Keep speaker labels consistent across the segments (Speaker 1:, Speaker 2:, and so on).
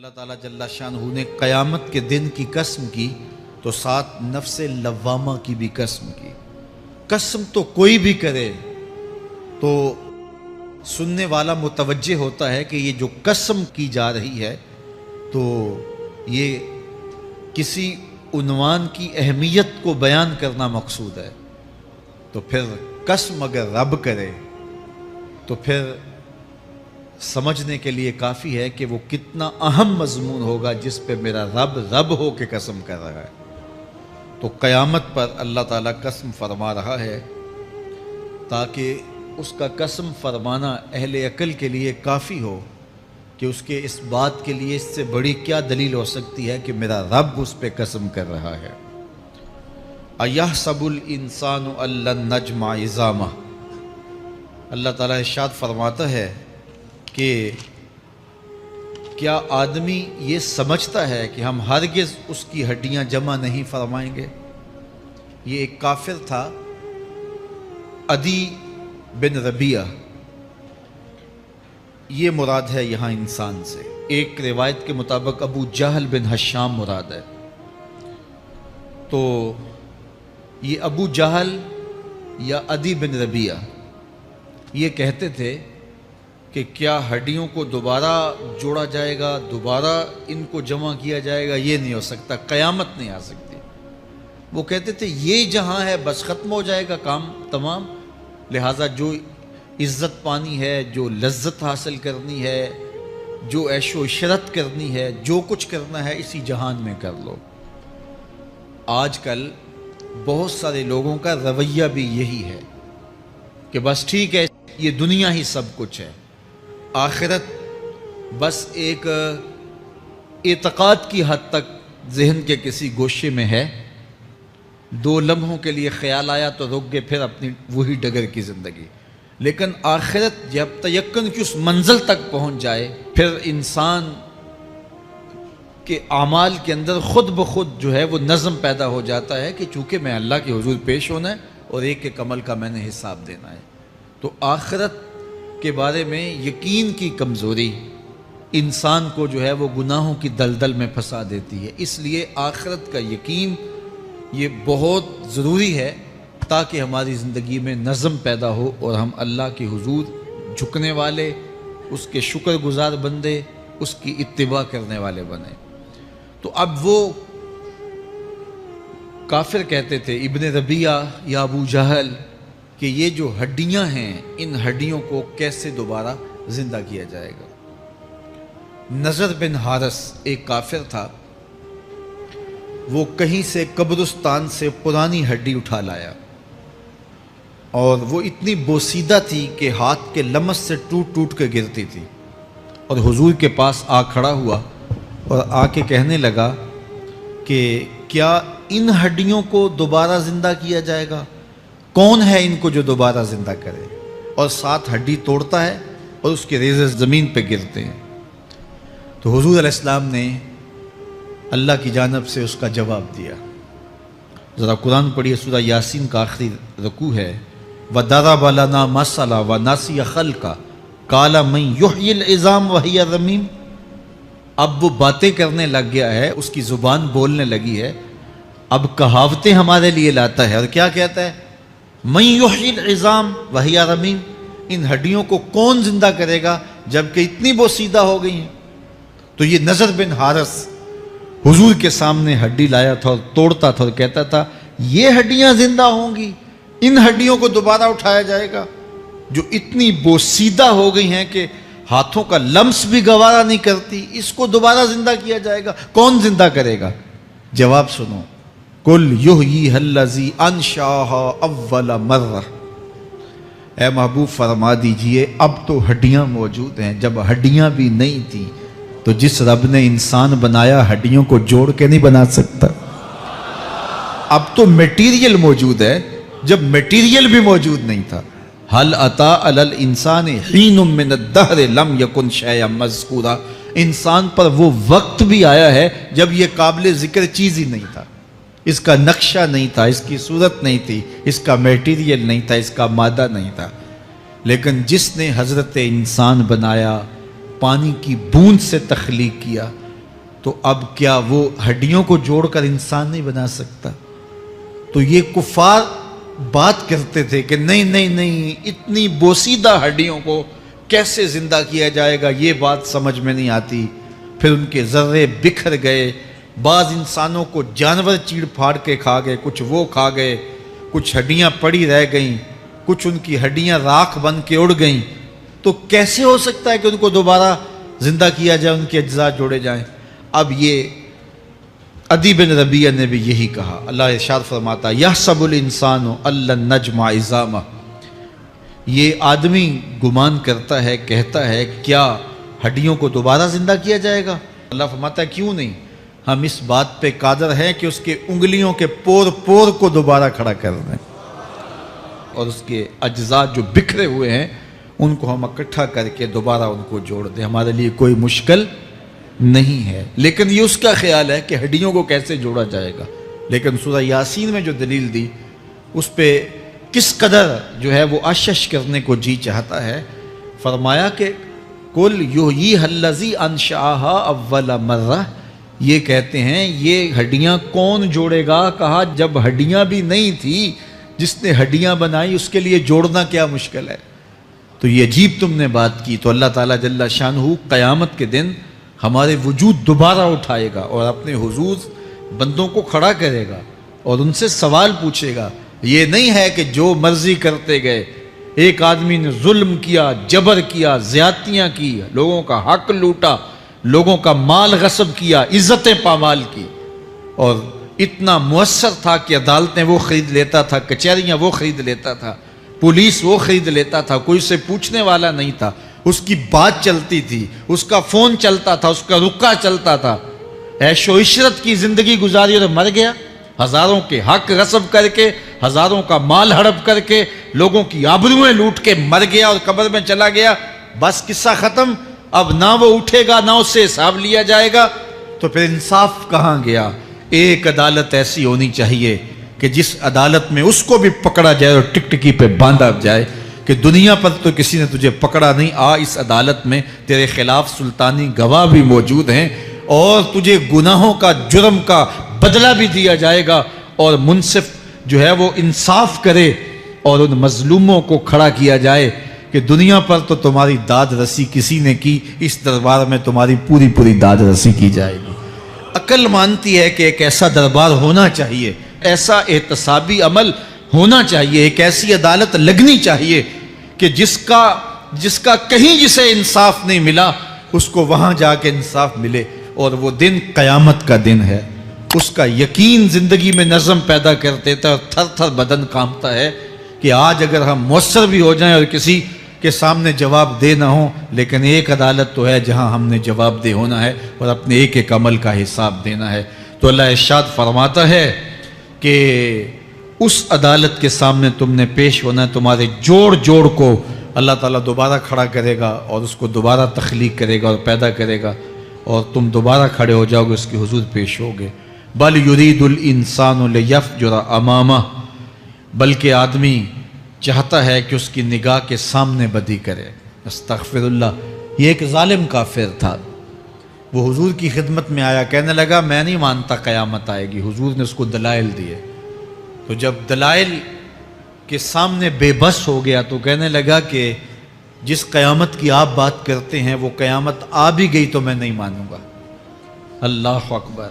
Speaker 1: اللہ تعالیٰ جل شانہ نے قیامت کے دن کی قسم کی تو ساتھ نفس لوامہ کی بھی قسم کی۔ قسم تو کوئی بھی کرے تو سننے والا متوجہ ہوتا ہے کہ یہ جو قسم کی جا رہی ہے تو یہ کسی عنوان کی اہمیت کو بیان کرنا مقصود ہے، تو پھر قسم اگر رب کرے تو پھر سمجھنے کے لیے کافی ہے کہ وہ کتنا اہم مضمون ہوگا جس پہ میرا رب ہو کے قسم کر رہا ہے۔ تو قیامت پر اللہ تعالیٰ قسم فرما رہا ہے تاکہ اس کا قسم فرمانا اہل عقل کے لیے کافی ہو کہ اس کے اس بات کے لیے اس سے بڑی کیا دلیل ہو سکتی ہے کہ میرا رب اس پہ قسم کر رہا ہے۔ اَيَحْسَبُ الْإِنسَانُ أَن لَّن نَّجْمَعَ عِظَامَهُ، اللہ تعالیٰ ارشاد فرماتا ہے کہ کیا آدمی یہ سمجھتا ہے کہ ہم ہرگز اس کی ہڈیاں جمع نہیں فرمائیں گے؟ یہ ایک کافر تھا، عدی بن ربیعہ، یہ مراد ہے یہاں انسان سے۔ ایک روایت کے مطابق ابو جہل بن ہشام مراد ہے۔ تو یہ ابو جہل یا عدی بن ربیعہ یہ کہتے تھے کہ کیا ہڈیوں کو دوبارہ جوڑا جائے گا، دوبارہ ان کو جمع کیا جائے گا؟ یہ نہیں ہو سکتا، قیامت نہیں آ سکتی۔ وہ کہتے تھے یہ جہاں ہے بس ختم ہو جائے گا کام تمام، لہٰذا جو عزت پانی ہے، جو لذت حاصل کرنی ہے، جو عیش و عشرت کرنی ہے، جو کچھ کرنا ہے اسی جہان میں کر لو۔ آج کل بہت سارے لوگوں کا رویہ بھی یہی ہے کہ بس ٹھیک ہے یہ دنیا ہی سب کچھ ہے، آخرت بس ایک اعتقاد کی حد تک ذہن کے کسی گوشے میں ہے، 2 لمحوں کے لیے خیال آیا تو رک گئے، پھر اپنی وہی ڈگر کی زندگی۔ لیکن آخرت جب تیقن کی اس منزل تک پہنچ جائے پھر انسان کے اعمال کے اندر خود بخود جو ہے وہ نظم پیدا ہو جاتا ہے کہ چونکہ میں اللہ کے حضور پیش ہونا ہے اور ایک ایک عمل کا میں نے حساب دینا ہے۔ تو آخرت کے بارے میں یقین کی کمزوری انسان کو جو ہے وہ گناہوں کی دلدل میں پھنسا دیتی ہے۔ اس لیے آخرت کا یقین یہ بہت ضروری ہے تاکہ ہماری زندگی میں نظم پیدا ہو اور ہم اللہ کے حضور جھکنے والے، اس کے شکر گزار بندے، اس کی اتباع کرنے والے بنیں۔ تو اب وہ کافر کہتے تھے ابن ربیعہ یا ابو جہل کہ یہ جو ہڈیاں ہیں ان ہڈیوں کو کیسے دوبارہ زندہ کیا جائے گا۔ نضر بن حارث ایک کافر تھا، وہ کہیں سے قبرستان سے پرانی ہڈی اٹھا لایا اور وہ اتنی بوسیدہ تھی کہ ہاتھ کے لمس سے ٹوٹ ٹوٹ کے گرتی تھی، اور حضور کے پاس آ کھڑا ہوا اور آ کے کہنے لگا کہ کیا ان ہڈیوں کو دوبارہ زندہ کیا جائے گا؟ کون ہے ان کو جو دوبارہ زندہ کرے؟ اور ساتھ ہڈی توڑتا ہے اور اس کے ریزے زمین پہ گرتے ہیں۔ تو حضور علیہ السلام نے اللہ کی جانب سے اس کا جواب دیا۔ ذرا قرآن پڑھیے، سورہ یاسین کا آخری رکوع ہے، وَضَرَبَ لَنَا مَثَلًا وَنَسِیَ خَلْقَهُ قَالَ مَن يُحْیِی الْعِظَامَ وَهِیَ رَمِیمٌ۔ اب وہ باتیں کرنے لگ گیا ہے، اس کی زبان بولنے لگی ہے، اب کہاوتیں ہمارے لیے لاتا ہے، اور کیا کہتا ہے؟ مَن يُحْیِی الْعِظَامَ وَهِیَ رَمِیمٌ، ان ہڈیوں کو کون زندہ کرے گا جبکہ اتنی بوسیدہ ہو گئی ہیں؟ تو یہ نضر بن حارث حضور کے سامنے ہڈی لایا تھا اور توڑتا تھا اور کہتا تھا یہ ہڈیاں زندہ ہوں گی، ان ہڈیوں کو دوبارہ اٹھایا جائے گا جو اتنی بوسیدہ ہو گئی ہیں کہ ہاتھوں کا لمس بھی گوارا نہیں کرتی، اس کو دوبارہ زندہ کیا جائے گا؟ کون زندہ کرے گا؟ جواب سنو، قُلْ يُحْيِيهَا الَّذِي أَنشَأَهَا أَوَّلَ مَرَّةٍ، اے محبوب فرما دیجئے اب تو ہڈیاں موجود ہیں، جب ہڈیاں بھی نہیں تھیں تو جس رب نے انسان بنایا ہڈیوں کو جوڑ کے نہیں بنا سکتا۔ اب تو میٹیریل موجود ہے جب میٹیریل بھی موجود نہیں تھا۔ هل أتى على الإنسان حين من الدهر لم يكن شيئا مذكورا، انسان پر وہ وقت بھی آیا ہے جب یہ قابل ذکر چیز ہی نہیں تھا، اس کا نقشہ نہیں تھا، اس کی صورت نہیں تھی، اس کا میٹیریل نہیں تھا، اس کا مادہ نہیں تھا، لیکن جس نے حضرت انسان بنایا، پانی کی بوند سے تخلیق کیا، تو اب کیا وہ ہڈیوں کو جوڑ کر انسان نہیں بنا سکتا؟ تو یہ کفار بات کرتے تھے کہ نہیں نہیں نہیں، اتنی بوسیدہ ہڈیوں کو کیسے زندہ کیا جائے گا، یہ بات سمجھ میں نہیں آتی۔ پھر ان کے ذرے بکھر گئے، بعض انسانوں کو جانور چیڑ پھاڑ کے کھا گئے، کچھ وہ کھا گئے، کچھ ہڈیاں پڑی رہ گئیں، کچھ ان کی ہڈیاں راکھ بن کے اڑ گئیں۔ تو کیسے ہو سکتا ہے کہ ان کو دوبارہ زندہ کیا جائے، ان کے اجزاء جوڑے جائیں؟ اب یہ عدی بن ربیعہ نے بھی یہی کہا۔ اللہ ارشاد فرماتا یحسب الانسان ان نجمع عظامہ، یہ آدمی گمان کرتا ہے، کہتا ہے کیا ہڈیوں کو دوبارہ زندہ کیا جائے گا؟ اللہ فرماتا ہے کیوں نہیں، ہم اس بات پہ قادر ہیں کہ اس کے انگلیوں کے پور پور کو دوبارہ کھڑا کر دیں، اور اس کے اجزاء جو بکھرے ہوئے ہیں ان کو ہم اکٹھا کر کے دوبارہ ان کو جوڑ دیں، ہمارے لیے کوئی مشکل نہیں ہے۔ لیکن یہ اس کا خیال ہے کہ ہڈیوں کو کیسے جوڑا جائے گا، لیکن سورہ یاسین میں جو دلیل دی اس پہ کس قدر جو ہے وہ اشش کرنے کو جی چاہتا ہے۔ فرمایا کہ کل یحییھا الذی انشأھا اول مرہ، یہ کہتے ہیں یہ ہڈیاں کون جوڑے گا؟ کہا جب ہڈیاں بھی نہیں تھی، جس نے ہڈیاں بنائی اس کے لیے جوڑنا کیا مشکل ہے؟ تو یہ عجیب تم نے بات کی۔ تو اللہ تعالیٰ جل شانہ قیامت کے دن ہمارے وجود دوبارہ اٹھائے گا اور اپنے حضور بندوں کو کھڑا کرے گا اور ان سے سوال پوچھے گا۔ یہ نہیں ہے کہ جو مرضی کرتے گئے، ایک آدمی نے ظلم کیا، جبر کیا، زیادتیاں کی، لوگوں کا حق لوٹا، لوگوں کا مال غصب کیا، عزتیں پامال کی، اور اتنا مؤثر تھا کہ عدالتیں وہ خرید لیتا تھا، کچہریاں وہ خرید لیتا تھا، پولیس وہ خرید لیتا تھا، کوئی سے پوچھنے والا نہیں تھا، اس کی بات چلتی تھی، اس کا فون چلتا تھا، اس کا رکا چلتا تھا، عیش و عشرت کی زندگی گزاری اور مر گیا، ہزاروں کے حق غصب کر کے، ہزاروں کا مال ہڑپ کر کے، لوگوں کی آبروئیں لوٹ کے مر گیا اور قبر میں چلا گیا، بس قصہ ختم۔ اب نہ وہ اٹھے گا نہ اس سے حساب لیا جائے گا، تو پھر انصاف کہاں گیا؟ ایک عدالت ایسی ہونی چاہیے کہ جس عدالت میں اس کو بھی پکڑا جائے اور ٹکٹکی پہ باندھا جائے کہ دنیا پر تو کسی نے تجھے پکڑا نہیں، آ اس عدالت میں تیرے خلاف سلطانی گواہ بھی موجود ہیں اور تجھے گناہوں کا، جرم کا بدلہ بھی دیا جائے گا، اور منصف جو ہے وہ انصاف کرے اور ان مظلوموں کو کھڑا کیا جائے کہ دنیا پر تو تمہاری داد رسی کسی نے کی، اس دربار میں تمہاری پوری پوری داد رسی کی جائے گی۔ عقل مانتی ہے کہ ایک ایسا دربار ہونا چاہیے، ایسا احتسابی عمل ہونا چاہیے، ایک ایسی عدالت لگنی چاہیے کہ جس کا کہیں جسے انصاف نہیں ملا اس کو وہاں جا کے انصاف ملے، اور وہ دن قیامت کا دن ہے۔ اس کا یقین زندگی میں نظم پیدا کر دیتا ہے اور تھر تھر بدن کانپتا ہے کہ آج اگر ہم مؤثر بھی ہو جائیں اور کسی کے سامنے جواب دہ نہ ہوں، لیکن ایک عدالت تو ہے جہاں ہم نے جواب دہ ہونا ہے اور اپنے ایک ایک عمل کا حساب دینا ہے۔ تو اللہ ارشاد فرماتا ہے کہ اس عدالت کے سامنے تم نے پیش ہونا ہے، تمہارے جوڑ جوڑ کو اللہ تعالیٰ دوبارہ کھڑا کرے گا اور اس کو دوبارہ تخلیق کرے گا اور پیدا کرے گا، اور تم دوبارہ کھڑے ہو جاؤ گے، اس کے حضور پیش ہوگے۔ بل یرید الانسان لیفجر امامہ، بلکہ آدمی چاہتا ہے کہ اس کی نگاہ کے سامنے بدی کرے۔ استغفر اللہ۔ یہ ایک ظالم کافر تھا، وہ حضور کی خدمت میں آیا، کہنے لگا میں نہیں مانتا قیامت آئے گی۔ حضور نے اس کو دلائل دیے، تو جب دلائل کے سامنے بے بس ہو گیا تو کہنے لگا کہ جس قیامت کی آپ بات کرتے ہیں وہ قیامت آ بھی گئی تو میں نہیں مانوں گا۔ اللہ اکبر۔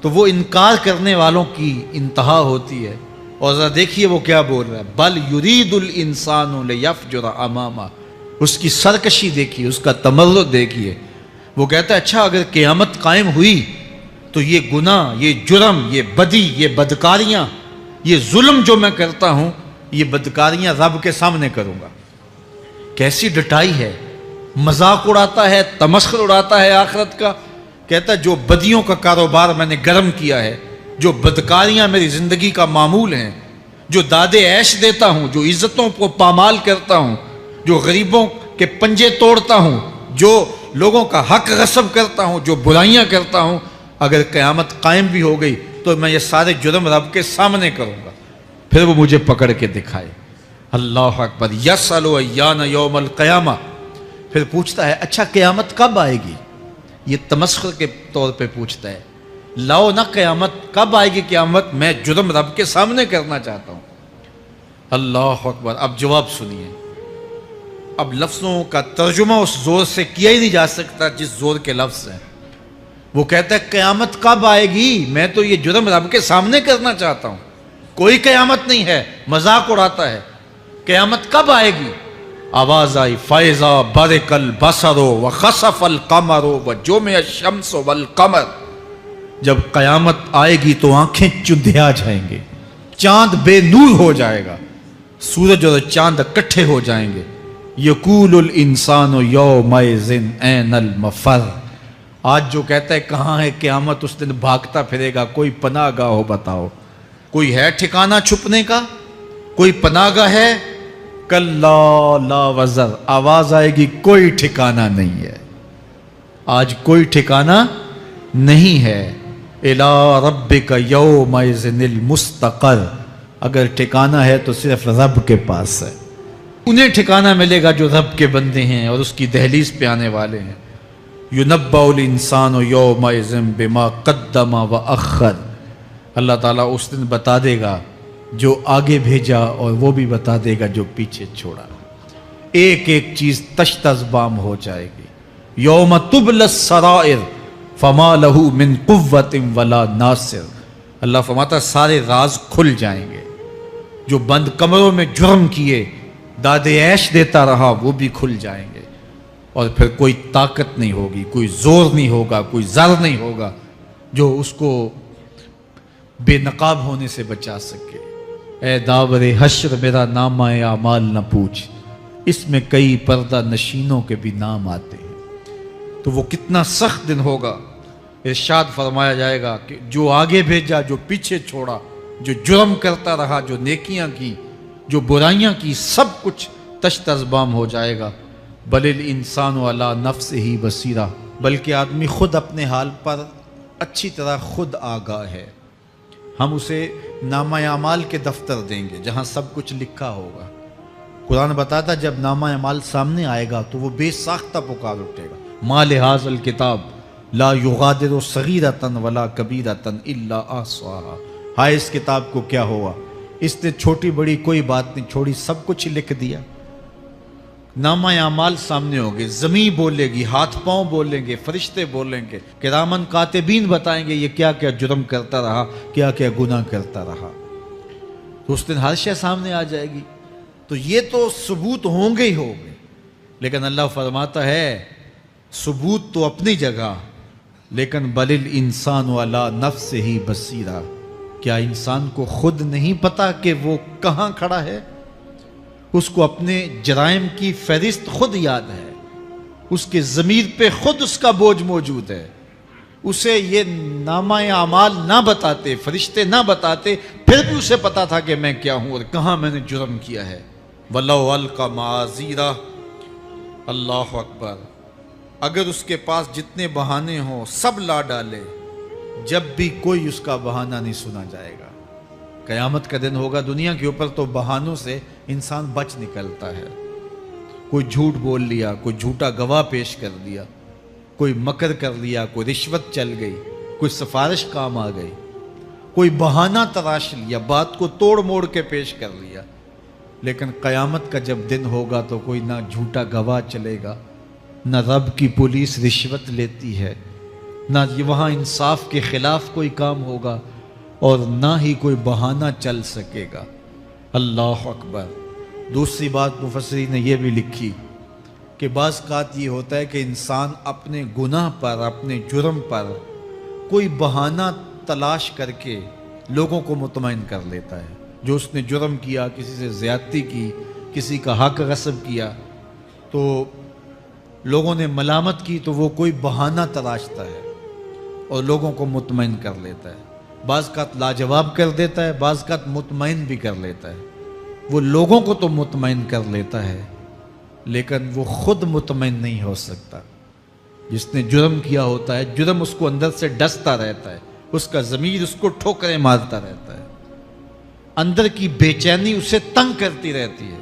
Speaker 1: تو وہ انکار کرنے والوں کی انتہا ہوتی ہے، اور ذرا دیکھیے وہ کیا بول رہا ہے، بل یرید الانسان لیفجر امامہ۔ اس کی سرکشی دیکھیے، اس کا تمرد دیکھیے۔ وہ کہتا ہے اچھا اگر قیامت قائم ہوئی تو یہ گناہ، یہ جرم، یہ بدی، یہ بدکاریاں، یہ ظلم جو میں کرتا ہوں، یہ بدکاریاں رب کے سامنے کروں گا۔ کیسی ڈٹائی ہے، مذاق اڑاتا ہے، تمسخر اڑاتا ہے آخرت کا۔ کہتا ہے جو بدیوں کا کاروبار میں نے گرم کیا ہے، جو بدکاریاں میری زندگی کا معمول ہیں، جو دادے عیش دیتا ہوں، جو عزتوں کو پامال کرتا ہوں، جو غریبوں کے پنجے توڑتا ہوں، جو لوگوں کا حق غصب کرتا ہوں، جو برائیاں کرتا ہوں، اگر قیامت قائم بھی ہو گئی تو میں یہ سارے جرم رب کے سامنے کروں گا، پھر وہ مجھے پکڑ کے دکھائے۔ اللہ اکبر۔ یسأل ایان یوم القیامہ، پھر پوچھتا ہے اچھا قیامت کب آئے گی؟ یہ تمسخر کے طور پہ پوچھتا ہے، لاؤ نہ قیامت، کب آئے گی قیامت، میں جرم رب کے سامنے کرنا چاہتا ہوں۔ اللہ اکبر۔ اب جواب سنیے، اب لفظوں کا ترجمہ اس زور سے کیا ہی نہیں جا سکتا جس زور کے لفظ ہیں۔ وہ کہتا ہے قیامت کب آئے گی، میں تو یہ جرم رب کے سامنے کرنا چاہتا ہوں، کوئی قیامت نہیں ہے، مذاق اڑاتا ہے، قیامت کب آئے گی؟ آواز آئی، فَإِذَا بَرِقَ الْبَصَرُ وَخَسَفَ الْقَمَرُ وَجُمِعَ الشَّمْسُ وَالْقَمَرُ۔ جب قیامت آئے گی تو آنکھیں چندھیا جائیں گے، چاند بے نور ہو جائے گا، سورج اور چاند اکٹھے ہو جائیں گے۔ یقول الانسان یومئذ این المفر۔ آج جو کہتا ہے کہاں ہے قیامت، اس دن بھاگتا پھرے گا، کوئی پناہ گاہ ہو بتاؤ، کوئی ہے ٹھکانہ چھپنے کا، کوئی پناہ گاہ ہے؟ کلا لا وزر، آواز آئے گی کوئی ٹھکانہ نہیں ہے، آج کوئی ٹھکانہ نہیں ہے۔ الی ربک یومئذ المستقر، اگر ٹھکانہ ہے تو صرف رب کے پاس ہے، انہیں ٹھکانہ ملے گا جو رب کے بندے ہیں اور اس کی دہلیز پہ آنے والے ہیں۔ یُنَبَّأُ الْإِنسَانُ یومئذ بما قدم وأخر، اللہ تعالیٰ اس دن بتا دے گا جو آگے بھیجا اور وہ بھی بتا دے گا جو پیچھے چھوڑا، ایک ایک چیز تشت ازبام ہو جائے گی۔ یوم تبلی السرائر فما لہ من قوت ولا ناصر، اللہ فرماتا سارے راز کھل جائیں گے، جو بند کمروں میں جرم کیے داد عیش دیتا رہا وہ بھی کھل جائیں گے، اور پھر کوئی طاقت نہیں ہوگی، کوئی زور نہیں ہوگا، کوئی زر نہیں ہوگا جو اس کو بے نقاب ہونے سے بچا سکے۔ اے داور حشر میرا نامہ اعمال نہ پوچھ، اس میں کئی پردہ نشینوں کے بھی نام آتے ہیں۔ تو وہ کتنا سخت دن ہوگا، ارشاد فرمایا جائے گا کہ جو آگے بھیجا، جو پیچھے چھوڑا، جو جرم کرتا رہا، جو نیکیاں کی، جو برائیاں کی، سب کچھ تشت ازبام ہو جائے گا۔ بل الانسان علی نفسہ بصیرہ، بلکہ آدمی خود اپنے حال پر اچھی طرح خود آگاہ ہے۔ ہم اسے نامہ اعمال کے دفتر دیں گے جہاں سب کچھ لکھا ہوگا۔ قرآن بتاتا جب نامہ اعمال سامنے آئے گا تو وہ بے ساختہ پکار اٹھے گا، ما لہذا الکتاب لا یغادر صغیرۃ ولا کبیرۃ الا احصاها، ہائے اس کتاب کو کیا ہوا، اس نے چھوٹی بڑی کوئی بات نہیں چھوڑی، سب کچھ لکھ دیا۔ نامہ اعمال سامنے ہوگے، زمین بولے گی، ہاتھ پاؤں بولیں گے، فرشتے بولیں گے، کرامن کاتبین بتائیں گے یہ کیا کیا جرم کرتا رہا، کیا کیا گناہ کرتا رہا۔ تو اس دن ہر شے سامنے آ جائے گی، تو یہ تو ثبوت ہوں گے ہی ہوں گے، لیکن اللہ فرماتا ہے ثبوت تو اپنی جگہ، لیکن بل الانسان علی نفسہ بصیرہ، کیا انسان کو خود نہیں پتا کہ وہ کہاں کھڑا ہے؟ اس کو اپنے جرائم کی فہرست خود یاد ہے، اس کے ضمیر پہ خود اس کا بوجھ موجود ہے، اسے یہ نامہ اعمال نہ بتاتے، فرشتے نہ بتاتے، پھر بھی اسے پتا تھا کہ میں کیا ہوں اور کہاں میں نے جرم کیا ہے۔ وَلَوْ أَلْقَى مَعَاذِيرَهُ، اللہ اکبر، اگر اس کے پاس جتنے بہانے ہوں سب لا ڈالے، جب بھی کوئی اس کا بہانہ نہیں سنا جائے گا۔ قیامت کا دن ہوگا، دنیا کے اوپر تو بہانوں سے انسان بچ نکلتا ہے، کوئی جھوٹ بول لیا، کوئی جھوٹا گواہ پیش کر دیا، کوئی مکر کر لیا، کوئی رشوت چل گئی، کوئی سفارش کام آ گئی، کوئی بہانہ تراش لیا، بات کو توڑ موڑ کے پیش کر لیا۔ لیکن قیامت کا جب دن ہوگا تو کوئی نہ جھوٹا گواہ چلے گا، نہ رب کی پولیس رشوت لیتی ہے، نہ وہاں انصاف کے خلاف کوئی کام ہوگا، اور نہ ہی کوئی بہانہ چل سکے گا۔ اللہ اکبر۔ دوسری بات مفسرین نے یہ بھی لکھی کہ بعض اوقات یہ ہوتا ہے کہ انسان اپنے گناہ پر، اپنے جرم پر کوئی بہانہ تلاش کر کے لوگوں کو مطمئن کر لیتا ہے۔ جو اس نے جرم کیا، کسی سے زیادتی کی، کسی کا حق غصب کیا، تو لوگوں نے ملامت کی تو وہ کوئی بہانہ تلاشتا ہے اور لوگوں کو مطمئن کر لیتا ہے۔ بعض اوقات لاجواب کر دیتا ہے، بعض اوقات مطمئن بھی کر لیتا ہے۔ وہ لوگوں کو تو مطمئن کر لیتا ہے لیکن وہ خود مطمئن نہیں ہو سکتا۔ جس نے جرم کیا ہوتا ہے، جرم اس کو اندر سے ڈستا رہتا ہے، اس کا ضمیر اس کو ٹھوکریں مارتا رہتا ہے، اندر کی بے چینی اسے تنگ کرتی رہتی ہے،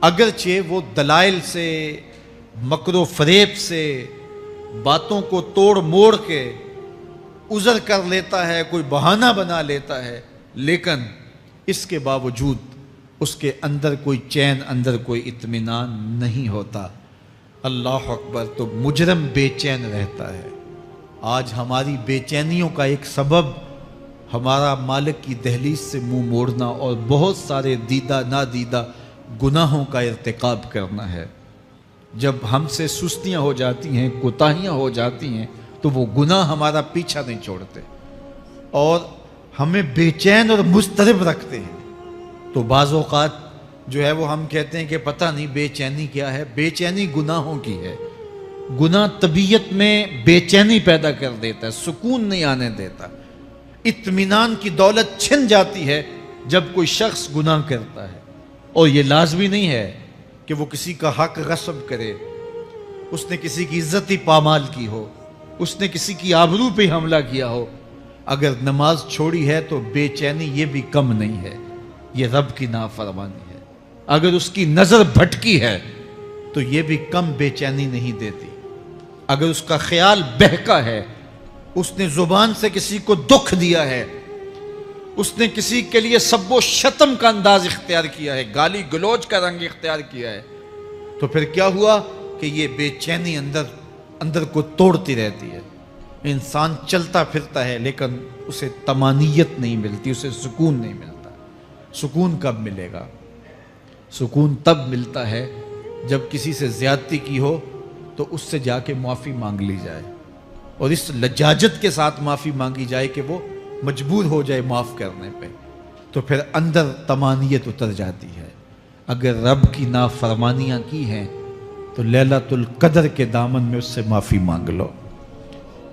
Speaker 1: اگرچہ وہ دلائل سے، مکر و فریب سے، باتوں کو توڑ موڑ کے عذر کر لیتا ہے، کوئی بہانہ بنا لیتا ہے، لیکن اس کے باوجود اس کے اندر کوئی چین، اندر کوئی اطمینان نہیں ہوتا۔ اللہ اکبر! تو مجرم بے چین رہتا ہے۔ آج ہماری بے چینیوں کا ایک سبب ہمارا مالک کی دہلیز سے منہ موڑنا اور بہت سارے دیدہ نادیدہ گناہوں کا ارتکاب کرنا ہے۔ جب ہم سے سستیاں ہو جاتی ہیں، کوتاہیاں ہو جاتی ہیں، تو وہ گناہ ہمارا پیچھا نہیں چھوڑتے اور ہمیں بے چین اور مضطرب رکھتے ہیں۔ تو بعض اوقات جو ہے وہ ہم کہتے ہیں کہ پتہ نہیں بے چینی کیا ہے۔ بے چینی گناہوں کی ہے۔ گناہ طبیعت میں بے چینی پیدا کر دیتا ہے، سکون نہیں آنے دیتا۔ اطمینان کی دولت چھن جاتی ہے جب کوئی شخص گناہ کرتا ہے، اور یہ لازمی نہیں ہے کہ وہ کسی کا حق غصب کرے، اس نے کسی کی عزت ہی پامال کی ہو، اس نے کسی کی آبرو پہ حملہ کیا ہو۔ اگر نماز چھوڑی ہے تو بے چینی یہ بھی کم نہیں ہے، یہ رب کی نافرمانی ہے۔ اگر اس کی نظر بھٹکی ہے تو یہ بھی کم بے چینی نہیں دیتی۔ اگر اس کا خیال بہکا ہے، اس نے زبان سے کسی کو دکھ دیا ہے، اس نے کسی کے لیے سب و شتم کا انداز اختیار کیا ہے، گالی گلوچ کا رنگ اختیار کیا ہے، تو پھر کیا ہوا کہ یہ بے چینی اندر کو توڑتی رہتی ہے۔ انسان چلتا پھرتا ہے لیکن اسے طمانیت نہیں ملتی، اسے سکون نہیں ملتا۔ سکون کب ملے گا؟ سکون تب ملتا ہے جب کسی سے زیادتی کی ہو تو اس سے جا کے معافی مانگ لی جائے، اور اس لجاجت کے ساتھ معافی مانگی جائے کہ وہ مجبور ہو جائے معاف کرنے پہ، تو پھر اندر طمانیت اتر جاتی ہے۔ اگر رب کی نافرمانیاں کی ہیں تو لیلۃ القدر کے دامن میں اس سے معافی مانگ لو،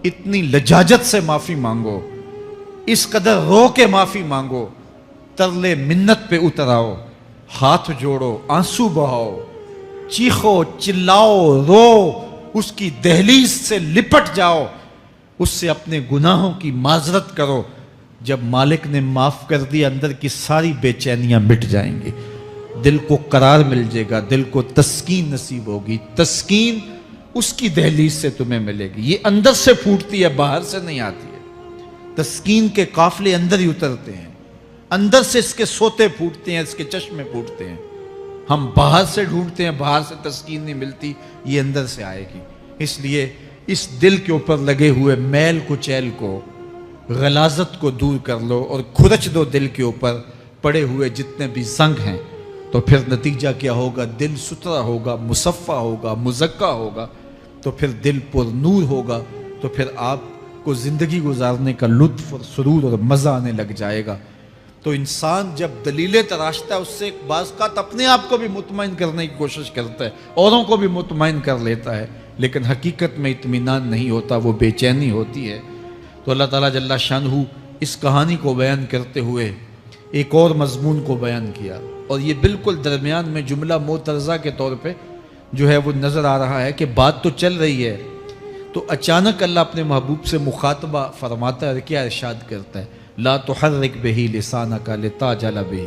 Speaker 1: اتنی لجاجت سے معافی مانگو، اس قدر رو کے معافی مانگو، ترلے منت پہ اتر آؤ، ہاتھ جوڑو، آنسو بہاؤ، چیخو، چلاؤ، رو، اس کی دہلیز سے لپٹ جاؤ، اس سے اپنے گناہوں کی معذرت کرو۔ جب مالک نے معاف کر دیا، اندر کی ساری بے چینیاں مٹ جائیں گی، دل کو قرار مل جائے گا، دل کو تسکین نصیب ہوگی۔ تسکین اس کی دہلیز سے تمہیں ملے گی، یہ اندر سے پھوٹتی ہے، باہر سے نہیں آتی ہے۔ تسکین کے قافلے اندر ہی اترتے ہیں، اندر سے اس کے سوتے پھوٹتے ہیں، اس کے چشمے پھوٹتے ہیں۔ ہم باہر سے ڈھونڈتے ہیں، باہر سے تسکین نہیں ملتی، یہ اندر سے آئے گی۔ اس لیے اس دل کے اوپر لگے ہوئے میل کچیل کو، غلاظت کو دور کر لو اور کھرچ دو دل کے اوپر پڑے ہوئے جتنے بھی زنگ ہیں، تو پھر نتیجہ کیا ہوگا؟ دل ستھرا ہوگا، مصفا ہوگا، مزکا ہوگا، تو پھر دل پر نور ہوگا، تو پھر آپ کو زندگی گزارنے کا لطف اور سرور اور مزہ آنے لگ جائے گا۔ تو انسان جب دلیلیں تراشتا ہے، اس سے بعض اوقات اپنے آپ کو بھی مطمئن کرنے کی کوشش کرتا ہے، اوروں کو بھی مطمئن کر لیتا ہے، لیکن حقیقت میں اطمینان نہیں ہوتا، وہ بے چینی ہوتی ہے۔ تو اللہ تعالیٰ جل شانہ اس کہانی کو بیان کرتے ہوئے ایک اور مضمون کو بیان کیا، اور یہ بالکل درمیان میں جملہ معترضہ کے طور پہ جو ہے وہ نظر آ رہا ہے کہ بات تو چل رہی ہے، تو اچانک اللہ اپنے محبوب سے مخاطبہ فرماتا ہے اور کیا ارشاد کرتا ہے؟ لا تحرک بہ لسانک لتعجل بہ۔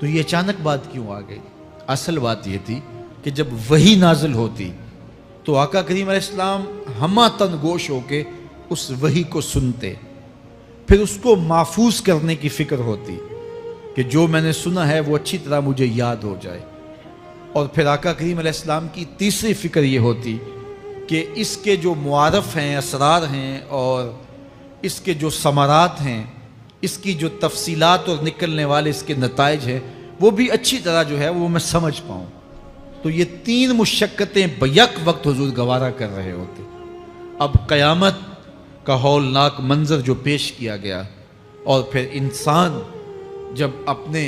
Speaker 1: تو یہ اچانک بات کیوں آ گئی؟ اصل بات یہ تھی کہ جب وحی نازل ہوتی تو آقا کریم علیہ السلام ہمہ تن گوش ہو کے اس وحی کو سنتے، پھر اس کو محفوظ کرنے کی فکر ہوتی کہ جو میں نے سنا ہے وہ اچھی طرح مجھے یاد ہو جائے، اور پھر آقا کریم علیہ السلام کی تیسری فکر یہ ہوتی کہ اس کے جو معارف ہیں، اسرار ہیں، اور اس کے جو ثمرات ہیں، اس کی جو تفصیلات اور نکلنے والے اس کے نتائج ہیں، وہ بھی اچھی طرح جو ہے وہ میں سمجھ پاؤں۔ تو یہ تین مشقتیں بیک وقت حضور گوارا کر رہے ہوتے۔ اب قیامت کا ہولناک منظر جو پیش کیا گیا، اور پھر انسان جب اپنے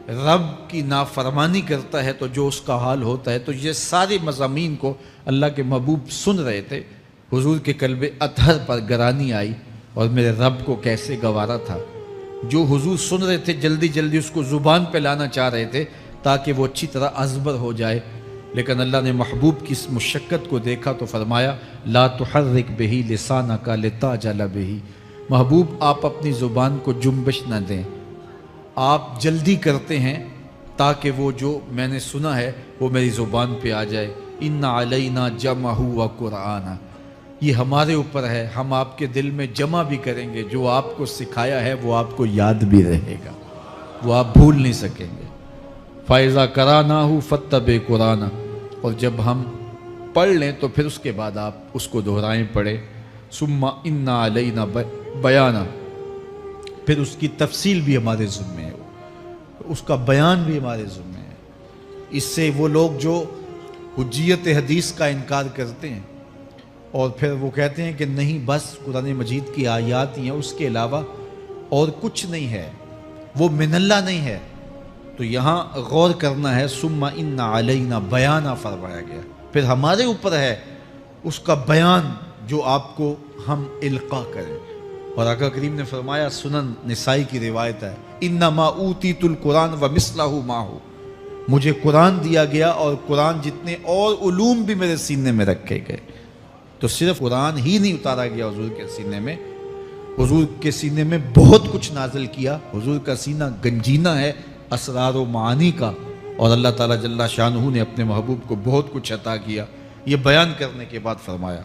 Speaker 1: رب کی نافرمانی کرتا ہے تو جو اس کا حال ہوتا ہے، تو یہ سارے مضامین کو اللہ کے محبوب سن رہے تھے۔ حضور کے قلب اطہر پر گرانی آئی، اور میرے رب کو کیسے گوارا تھا۔ جو حضور سن رہے تھے جلدی جلدی اس کو زبان پہ لانا چاہ رہے تھے تاکہ وہ اچھی طرح ازبر ہو جائے، لیکن اللہ نے محبوب کی اس مشقت کو دیکھا تو فرمایا لا تحرک بہ لسانک لتعجل بہ۔ محبوب آپ اپنی زبان کو جنبش نہ دیں، آپ جلدی کرتے ہیں تاکہ وہ جو میں نے سنا ہے وہ میری زبان پہ آ جائے۔ ان علینا جمعہ و قرآن، یہ ہمارے اوپر ہے، ہم آپ کے دل میں جمع بھی کریں گے، جو آپ کو سکھایا ہے وہ آپ کو یاد بھی رہے گا، وہ آپ بھول نہیں سکیں گے۔ فَإِذَا قَرَأْنَاهُ فَاتَّبِعْ قُرْآنَهُ، اور جب ہم پڑھ لیں تو پھر اس کے بعد آپ اس کو دہرائیں پڑھیں۔ ثُمَّ إِنَّ عَلَيْنَا بَيَانًا، پھر اس کی تفصیل بھی ہمارے ذمہ ہے، اس کا بیان بھی ہمارے ذمہ ہے۔ اس سے وہ لوگ جو حجیت حدیث کا انکار کرتے ہیں اور پھر وہ کہتے ہیں کہ نہیں بس قرآن مجید کی آیات ہی ہیں، اس کے علاوہ اور کچھ نہیں ہے، وہ من اللہ نہیں ہے، تو یہاں غور کرنا ہے۔ ثم ان علینا بیانہ فرمایا گیا، پھر ہمارے اوپر ہے اس کا بیان جو آپ کو ہم القاء کریں۔ اور آقا کریم نے فرمایا، سنن نسائی کی روایت ہے، انما اوتیت القرآن ومثلہ معہ، مجھے قرآن دیا گیا اور قرآن جتنے اور علوم بھی میرے سینے میں رکھے گئے۔ تو صرف قرآن ہی نہیں اتارا گیا حضور کے سینے میں، حضور کے سینے میں بہت کچھ نازل کیا۔ حضور کا سینہ گنجینہ ہے اسرار و معانی کا، اور اللہ تعالیٰ جل شانہ نے اپنے محبوب کو بہت کچھ عطا کیا۔ یہ بیان کرنے کے بعد فرمایا،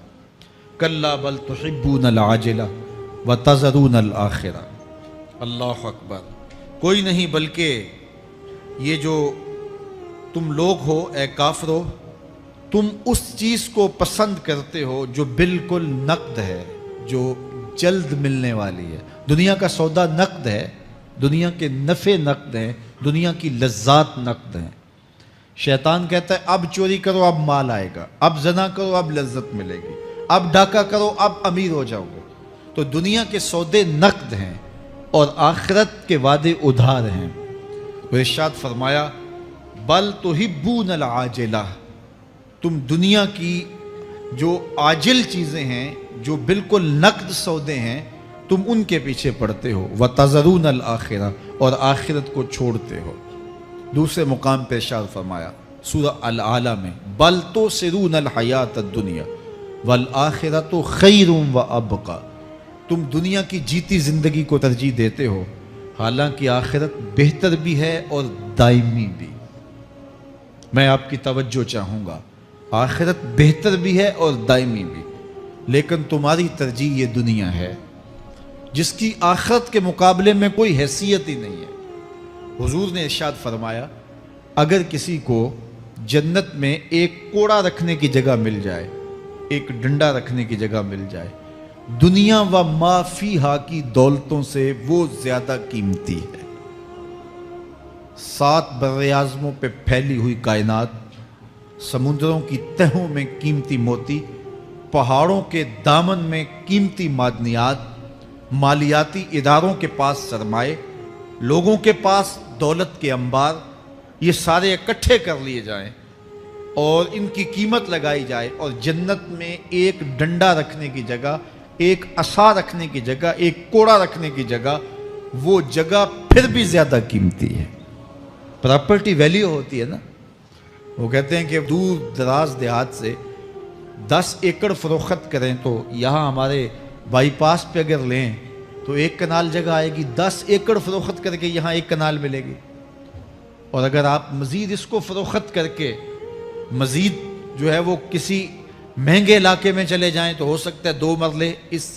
Speaker 1: کلا بل تحبون العاجلہ وتذرون الآخرہ۔ اللہ اکبر، کوئی نہیں بلکہ یہ جو تم لوگ ہو اے کافرو، تم اس چیز کو پسند کرتے ہو جو بالکل نقد ہے، جو جلد ملنے والی ہے۔ دنیا کا سودا نقد ہے، دنیا کے نفع نقد ہیں، دنیا کی لذات نقد ہیں۔ شیطان کہتا ہے اب چوری کرو اب مال آئے گا، اب زنا کرو اب لذت ملے گی، اب ڈاکہ کرو اب امیر ہو جاؤ گے۔ تو دنیا کے سودے نقد ہیں اور آخرت کے وعدے ادھار ہیں۔ وہ ارشاد فرمایا، بل تحبون العاجلہ، تم دنیا کی جو عاجل چیزیں ہیں، جو بالکل نقد سودے ہیں، تم ان کے پیچھے پڑتے ہو، وتذرون الآخرہ، اور آخرت کو چھوڑتے ہو۔ دوسرے مقام پہ ارشاد فرمایا سورہ الاعلیٰ میں، بل تؤثرون الحیات الدنیا والآخرۃ خیر وابقی، تم دنیا کی جیتی زندگی کو ترجیح دیتے ہو، حالانکہ آخرت بہتر بھی ہے اور دائمی بھی۔ میں آپ کی توجہ چاہوں گا، آخرت بہتر بھی ہے اور دائمی بھی، لیکن تمہاری ترجیح یہ دنیا ہے جس کی آخرت کے مقابلے میں کوئی حیثیت ہی نہیں ہے۔ حضور نے ارشاد فرمایا، اگر کسی کو جنت میں ایک کوڑا رکھنے کی جگہ مل جائے، ایک ڈنڈا رکھنے کی جگہ مل جائے، دنیا و ما فیہا کی دولتوں سے وہ زیادہ قیمتی ہے۔ 7 براعظموں پہ پھیلی ہوئی کائنات، سمندروں کی تہوں میں قیمتی موتی، پہاڑوں کے دامن میں قیمتی معدنیات، مالیاتی اداروں کے پاس سرمائے، لوگوں کے پاس دولت کے انبار، یہ سارے اکٹھے کر لیے جائیں اور ان کی قیمت لگائی جائے، اور جنت میں ایک ڈنڈا رکھنے کی جگہ، ایک عصا رکھنے کی جگہ، ایک کوڑا رکھنے کی جگہ، وہ جگہ پھر بھی زیادہ قیمتی ہے۔ پراپرٹی ویلیو ہوتی ہے نا، وہ کہتے ہیں کہ دور دراز دیہات سے 10 ایکڑ فروخت کریں تو یہاں ہمارے بائی پاس پہ اگر لیں تو 1 کنال جگہ آئے گی، 10 ایکڑ فروخت کر کے یہاں 1 کنال ملے گی۔ اور اگر آپ مزید اس کو فروخت کر کے مزید جو ہے وہ کسی مہنگے علاقے میں چلے جائیں تو ہو سکتا ہے 2 مرلے اس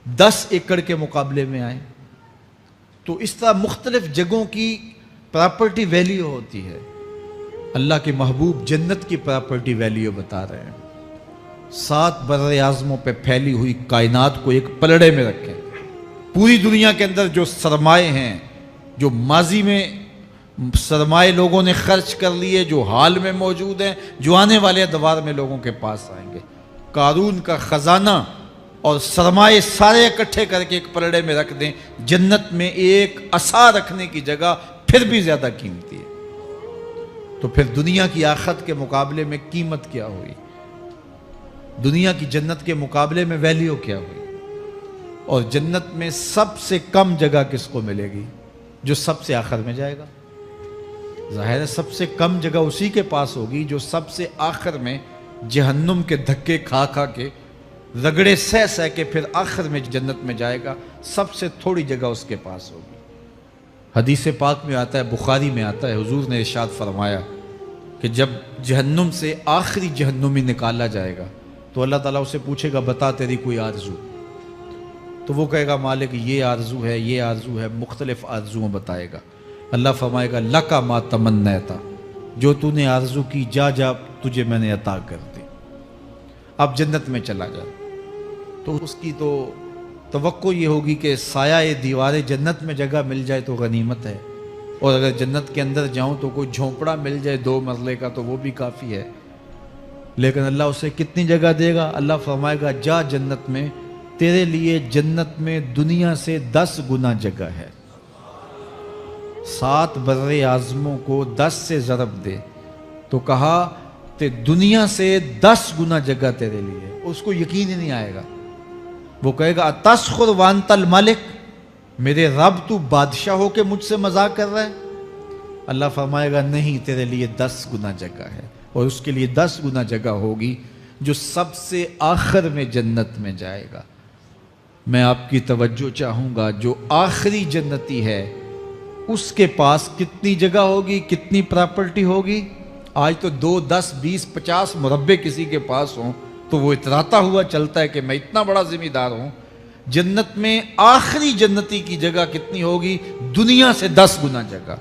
Speaker 1: 10 ایکڑ کے مقابلے میں آئیں۔ تو اس طرح مختلف جگہوں کی پراپرٹی ویلیو ہوتی ہے۔ اللہ کے محبوب جنت کی پراپرٹی ویلیو بتا رہے ہیں۔ 7 براعظموں پہ پھیلی ہوئی کائنات کو ایک پلڑے میں رکھیں، پوری دنیا کے اندر جو سرمائے ہیں، جو ماضی میں سرمائے لوگوں نے خرچ کر لیے، جو حال میں موجود ہیں، جو آنے والے ادوار میں لوگوں کے پاس آئیں گے، قارون کا خزانہ اور سرمائے سارے اکٹھے کر کے ایک پلڑے میں رکھ دیں، جنت میں ایک عصا رکھنے کی جگہ پھر بھی زیادہ قیمتی ہے۔ تو پھر دنیا کی آخرت کے مقابلے میں قیمت کیا ہوئی، دنیا کی جنت کے مقابلے میں ویلیو کیا ہوئی؟ اور جنت میں سب سے کم جگہ کس کو ملے گی؟ جو سب سے آخر میں جائے گا۔ ظاہر ہے سب سے کم جگہ اسی کے پاس ہوگی جو سب سے آخر میں جہنم کے دھکے کھا کھا کے، رگڑے سہ سہ کے پھر آخر میں جنت میں جائے گا، سب سے تھوڑی جگہ اس کے پاس ہوگی۔ حدیث پاک میں آتا ہے، بخاری میں آتا ہے، حضور نے ارشاد فرمایا کہ جب جہنم سے آخری جہنمی نکالا جائے گا تو اللہ تعالیٰ اسے پوچھے گا بتا تیری کوئی آرزو، تو وہ کہے گا مالک یہ آرزو ہے، یہ آرزو ہے، مختلف آرزوؤں بتائے گا۔ اللہ فرمائے گا لکا ما تمنیتا، جو تو نے آرزو کی جا جا تجھے میں نے عطا کر دی، اب جنت میں چلا جا۔ تو اس کی تو توقع یہ ہوگی کہ سایہ دیوار جنت میں جگہ مل جائے تو غنیمت ہے، اور اگر جنت کے اندر جاؤں تو کوئی جھونپڑا مل جائے 2 مرلے کا تو وہ بھی کافی ہے۔ لیکن اللہ اسے کتنی جگہ دے گا؟ اللہ فرمائے گا جا جنت میں، تیرے لیے جنت میں دنیا سے 10 گنا جگہ ہے۔ 7 بر اعظموں کو 10 سے ضرب دے تو کہا کہ دنیا سے 10 گنا جگہ تیرے لیے۔ اس کو یقین ہی نہیں آئے گا، وہ کہے گا اتسخر وانت الملک، میرے رب تو بادشاہ ہو کے مجھ سے مذاق کر رہا ہے؟ اللہ فرمائے گا نہیں، تیرے لیے 10 گنا جگہ ہے، اور اس کے لیے 10 گنا جگہ ہوگی جو سب سے آخر میں جنت میں جائے گا۔ میں آپ کی توجہ چاہوں گا، جو آخری جنتی ہے اس کے پاس کتنی جگہ ہوگی، کتنی پراپرٹی ہوگی؟ آج تو 2 10 20 50 مربع کسی کے پاس ہوں تو وہ اتراتا ہوا چلتا ہے کہ میں اتنا بڑا ذمہ دار ہوں۔ جنت میں آخری جنتی کی جگہ کتنی ہوگی؟ دنیا سے 10 گنا جگہ۔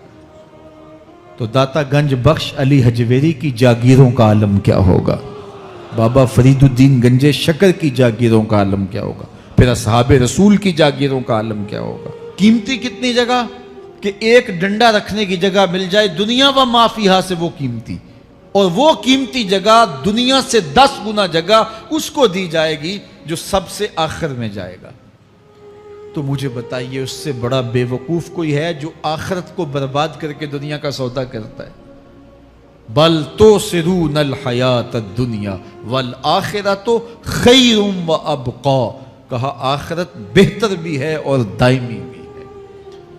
Speaker 1: تو داتا گنج بخش علی حجویری کی جاگیروں کا عالم کیا ہوگا؟ بابا فرید الدین گنجے شکر کی جاگیروں کا عالم کیا ہوگا؟ پھر اصحاب رسول کی جاگیروں کا عالم کیا ہوگا؟ قیمتی کتنی جگہ کہ ایک ڈنڈا رکھنے کی جگہ مل جائے، دنیا و ما فیہا سے وہ قیمتی، اور وہ قیمتی جگہ دنیا سے 10 گنا جگہ اس کو دی جائے گی جو سب سے آخر میں جائے گا۔ تو مجھے بتائیے اس سے بڑا بے وقوف کوئی ہے جو آخرت کو برباد کر کے دنیا کا سودا کرتا ہے؟ بل توسرون الحیات الدنیا والآخرۃ خیر و ابقا، کہا آخرت بہتر بھی ہے اور دائمی بھی ہے،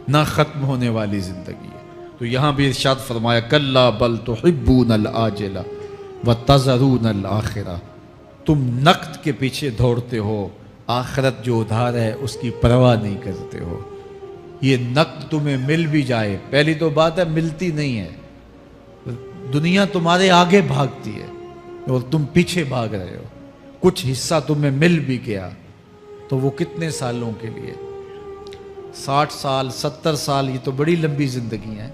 Speaker 1: نہ ختم ہونے والی زندگی ہے۔ تو یہاں بھی ارشاد فرمایا کلا بل تحبون العاجلہ وتذرون الآخرہ، تم نقد کے پیچھے دوڑتے ہو، آخرت جو ادھار ہے اس کی پرواہ نہیں کرتے ہو۔ یہ نقد تمہیں مل بھی جائے، پہلی تو بات ہے ملتی نہیں ہے، دنیا تمہارے آگے بھاگتی ہے اور تم پیچھے بھاگ رہے ہو۔ کچھ حصہ تمہیں مل بھی گیا تو وہ کتنے سالوں کے لیے؟ 60 سال 70 سال، یہ تو بڑی لمبی زندگی ہے۔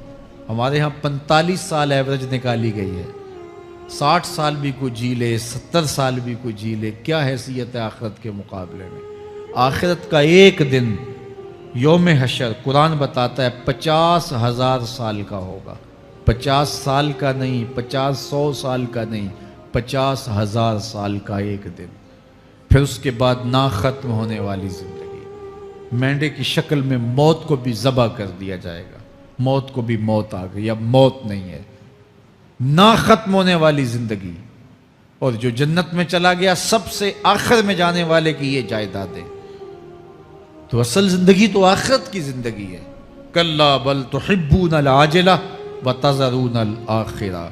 Speaker 1: ہمارے ہاں 45 سال ایوریج نکالی گئی ہے۔ 60 سال بھی کوئی جی لے، 70 سال بھی کوئی جی لے، کیا حیثیت ہے آخرت کے مقابلے میں؟ آخرت کا ایک دن یوم حشر قرآن بتاتا ہے 50,000 سال کا ہوگا۔ 50 سال کا نہیں، 50-100 سال کا نہیں، 50,000 سال کا ایک دن۔ پھر اس کے بعد نہ ختم ہونے والی زندگی، مینڈے کی شکل میں موت کو بھی ذبح کر دیا جائے گا، موت کو بھی موت آ گئی، اب موت نہیں ہے، نہ ختم ہونے والی زندگی۔ اور جو جنت میں چلا گیا سب سے آخر میں جانے والے کی یہ جائیدادیں۔ تو اصل زندگی تو آخرت کی زندگی ہے۔ کلا بل تحبون العاجلہ وتذرون الآخرہ،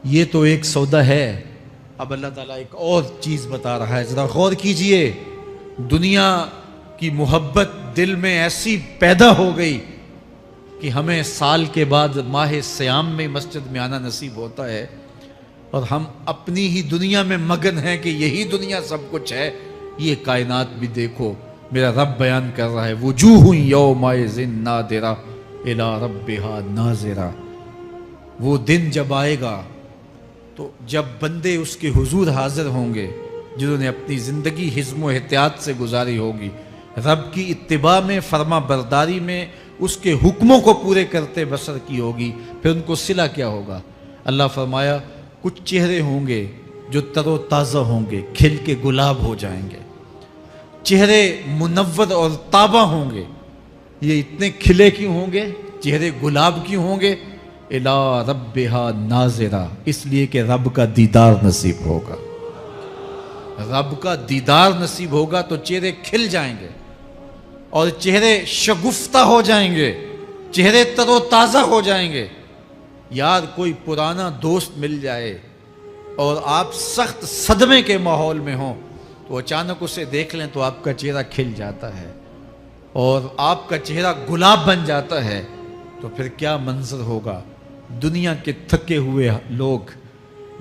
Speaker 1: یہ تو ایک سودا ہے۔ اب اللہ تعالیٰ ایک اور چیز بتا رہا ہے، ذرا غور کیجئے۔ دنیا کی محبت دل میں ایسی پیدا ہو گئی کہ ہمیں سال کے بعد ماہ سیام میں مسجد میں آنا نصیب ہوتا ہے، اور ہم اپنی ہی دنیا میں مگن ہیں کہ یہی دنیا سب کچھ ہے۔ یہ کائنات بھی دیکھو، میرا رب بیان کر رہا ہے وجوہ یومئذ ناظرہ الی ربہا ناظرہ۔ وہ دن جب آئے گا تو جب بندے اس کے حضور حاضر ہوں گے جنہوں نے اپنی زندگی حزم و احتیاط سے گزاری ہوگی، رب کی اتباع میں، فرما برداری میں، اس کے حکموں کو پورے کرتے بسر کی ہوگی، پھر ان کو صلہ کیا ہوگا؟ اللہ فرمایا کچھ چہرے ہوں گے جو تر و تازہ ہوں گے، کھل کے گلاب ہو جائیں گے، چہرے منور اور تابہ ہوں گے۔ یہ اتنے کھلے کیوں ہوں گے، چہرے گلاب کیوں ہوں گے؟ الی ربہا ناظرہ، اس لیے کہ رب کا دیدار نصیب ہوگا۔ رب کا دیدار نصیب ہوگا تو چہرے کھل جائیں گے اور چہرے شگفتہ ہو جائیں گے، چہرے تر و تازہ ہو جائیں گے۔ یار کوئی پرانا دوست مل جائے اور آپ سخت صدمے کے ماحول میں ہوں تو اچانک اسے دیکھ لیں تو آپ کا چہرہ کھل جاتا ہے اور آپ کا چہرہ گلاب بن جاتا ہے، تو پھر کیا منظر ہوگا؟ دنیا کے تھکے ہوئے لوگ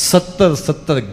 Speaker 1: 70-70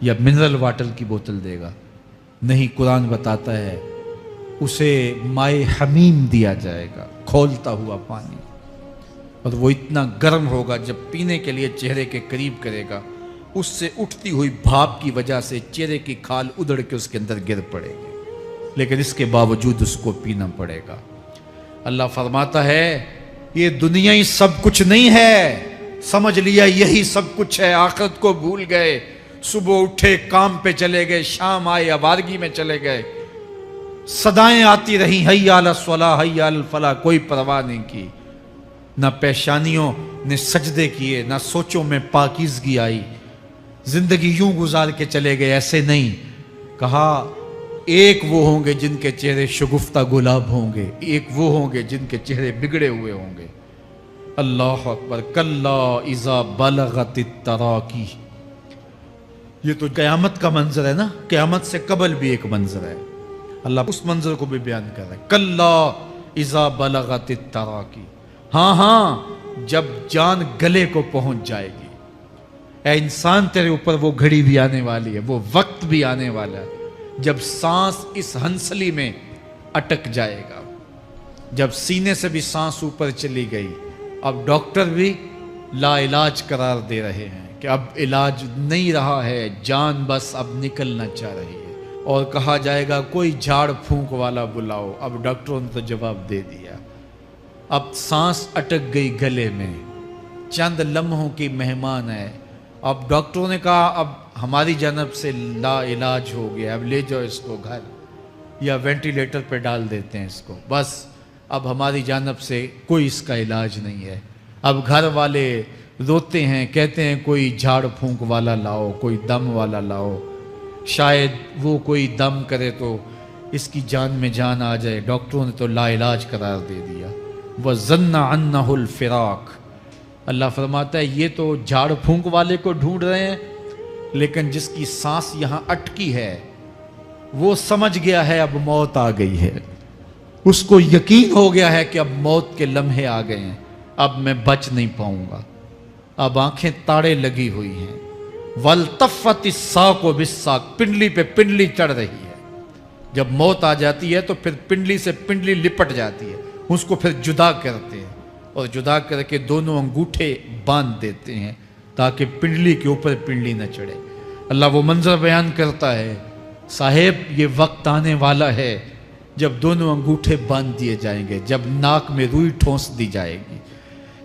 Speaker 1: یا منرل واٹر کی بوتل دے گا؟ نہیں، قرآن بتاتا ہے اسے مائے حمیم دیا جائے گا، کھولتا ہوا پانی، اور وہ اتنا گرم ہوگا جب پینے کے لیے چہرے کے قریب کرے گا اس سے اٹھتی ہوئی بھاپ کی وجہ سے چہرے کی کھال ادڑ کے اس کے اندر گر پڑے گی، لیکن اس کے باوجود اس کو پینا پڑے گا۔ اللہ فرماتا ہے یہ دنیا ہی سب کچھ نہیں ہے، سمجھ لیا یہی سب کچھ ہے، آخرت کو بھول گئے، صبح اٹھے کام پہ چلے گئے، شام آئے آوارگی میں چلے گئے، صدائیں آتی رہیں حی علی الصلاح حی علی الفلاح، کوئی پرواہ نہیں کی، نہ پیشانیوں نے سجدے کیے، نہ سوچوں میں پاکیزگی آئی، زندگی یوں گزار کے چلے گئے۔ ایسے نہیں، کہا ایک وہ ہوں گے جن کے چہرے شگفتہ گلاب ہوں گے، ایک وہ ہوں گے جن کے چہرے بگڑے ہوئے ہوں گے۔ اللہ اکبر، کلا اذا بلغت التراقی، یہ تو قیامت کا منظر ہے نا، قیامت سے قبل بھی ایک منظر ہے، اللہ اس منظر کو بھی بیان کر رہا ہے، کلا اذا بلغت التراقی، ہاں ہاں جب جان گلے کو پہنچ جائے گی۔ اے انسان تیرے اوپر وہ گھڑی بھی آنے والی ہے، وہ وقت بھی آنے والا ہے جب سانس اس ہنسلی میں اٹک جائے گا، جب سینے سے بھی سانس اوپر چلی گئی، اب ڈاکٹر بھی لا علاج قرار دے رہے ہیں کہ اب علاج نہیں رہا ہے، جان بس اب نکلنا چاہ رہی ہے، اور کہا جائے گا کوئی جھاڑ پھونک والا بلاؤ، اب ڈاکٹروں نے تو جواب دے دیا، اب سانس اٹک گئی گلے میں، چند لمحوں کی مہمان ہے، اب ڈاکٹروں نے کہا اب ہماری جانب سے لا علاج ہو گیا، اب لے جاؤ اس کو گھر یا وینٹیلیٹر پہ ڈال دیتے ہیں اس کو، بس اب ہماری جانب سے کوئی اس کا علاج نہیں ہے۔ اب گھر والے روتے ہیں، کہتے ہیں کوئی جھاڑ پھونک والا لاؤ، کوئی دم والا لاؤ، شاید وہ کوئی دم کرے تو اس کی جان میں جان آ جائے، ڈاکٹروں نے تو لا علاج قرار دے دیا۔ وَظَنَّ عَنَّهُ الْفِرَاقُ، اللہ فرماتا ہے یہ تو جھاڑ پھونک والے کو ڈھونڈ رہے ہیں، لیکن جس کی سانس یہاں اٹکی ہے وہ سمجھ گیا ہے اب موت آ گئی ہے، اس کو یقین ہو گیا ہے کہ اب موت کے لمحے آ گئے ہیں، اب میں بچ نہیں پاؤں گا، اب آنکھیں تاڑے لگی ہوئی ہیں، وَالْتَفَّتِ السَّاقُ بِالسَّاقِ، پنڈلی پہ پنڈلی چڑھ رہی ہے، جب موت آ جاتی ہے تو پھر پنڈلی سے پنڈلی لپٹ جاتی ہے، اس کو پھر جدا کرتے ہیں اور جدا کر کے دونوں انگوٹھے باندھ دیتے ہیں تاکہ پنڈلی کے اوپر پنڈلی نہ چڑھے۔ اللہ وہ منظر بیان کرتا ہے، صاحب یہ وقت آنے والا ہے جب دونوں انگوٹھے باندھ دیے جائیں گے، جب ناک میں روئی ٹھونس دی جائے گی،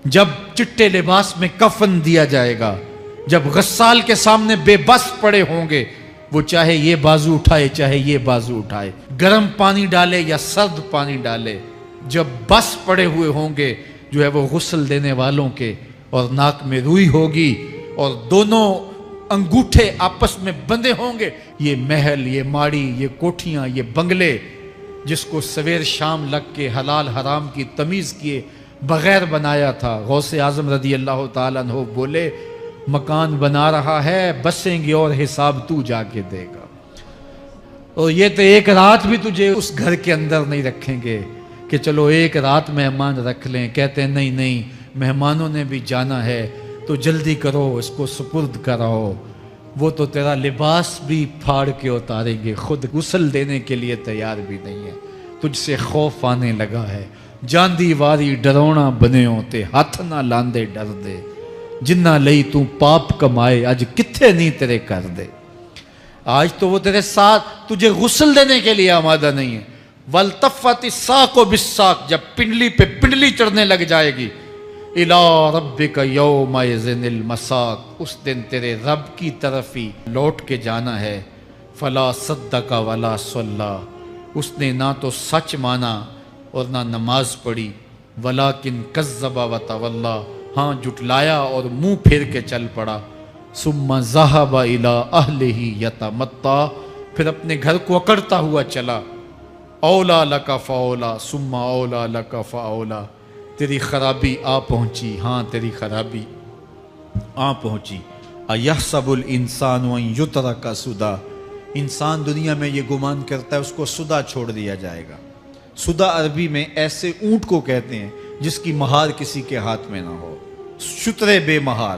Speaker 1: جب چٹے لباس میں کفن دیا جائے گا، جب غسال کے سامنے بے بس پڑے ہوں گے، وہ چاہے یہ بازو اٹھائے چاہے یہ بازو اٹھائے، گرم پانی ڈالے یا سرد پانی ڈالے، جب بس پڑے ہوئے ہوں گے جو ہے وہ غسل دینے والوں کے، اور ناک میں روئی ہوگی اور دونوں انگوٹھے آپس میں بندھے ہوں گے، یہ محل، یہ ماڑی، یہ کوٹھیاں، یہ بنگلے جس کو سویر شام لگ کے حلال حرام کی تمیز کیے بغیر بنایا تھا، غوث اعظم رضی اللہ تعالیٰ عنہ بولے مکان بنا رہا ہے، بسیں گے اور حساب تو جا کے دے گا، اور یہ تو ایک رات بھی تجھے اس گھر کے اندر نہیں رکھیں گے کہ چلو ایک رات مہمان رکھ لیں، کہتے ہیں نہیں نہیں مہمانوں نے بھی جانا ہے تو جلدی کرو اس کو سپرد کراؤ، وہ تو تیرا لباس بھی پھاڑ کے اتاریں گے، خود غسل دینے کے لیے تیار بھی نہیں ہے، تجھ سے خوف آنے لگا ہے، جاندی واری ڈرونا بنے ہوتے ہاتھ نہ لاندے ڈر دے، جنہ لئی تو پاپ کمائے اج کتھے نہیں تیرے کر دے، آج تو وہ تیرے ساتھ تجھے غسل دینے کے لیے آمادہ نہیں ہے۔ وَالْتَفَّتِ السَّاقُ بِالسَّاقِ، جب پنڈلی پہ پنڈلی چڑھنے لگ جائے گی، إِلَىٰ رَبِّكَ يَوْمَئِذٍ الْمَسَاقُ، اس دن تیرے رب کی طرف ہی لوٹ کے جانا ہے۔ فَلَا صَدَّقَ وَلَا صَلَّىٰ، اس نے نہ تو سچ مانا اور نہ نماز پڑھی، وَلَٰكِنْ كَذَّبَ وَتَوَلَّىٰ، ہاں جھٹلایا اور منہ پھیر کے چل پڑا۔ ثُمَّ ذَهَبَ إِلَىٰ أَهْلِهِ يَتَمَطَّىٰ، پھر اپنے گھر کو اکڑتا ہوا چلا۔ اولا لک فاولا ثم اولا لک فاولا، تیری خرابی آ پہنچی، ہاں تیری خرابی آ پہنچی۔ ایحسب الانسان ان یترک سدی، انسان دنیا میں یہ گمان کرتا ہے اس کو سدا چھوڑ دیا جائے گا۔ سدا عربی میں ایسے اونٹ کو کہتے ہیں جس کی مہار کسی کے ہاتھ میں نہ ہو، شترے بے مہار،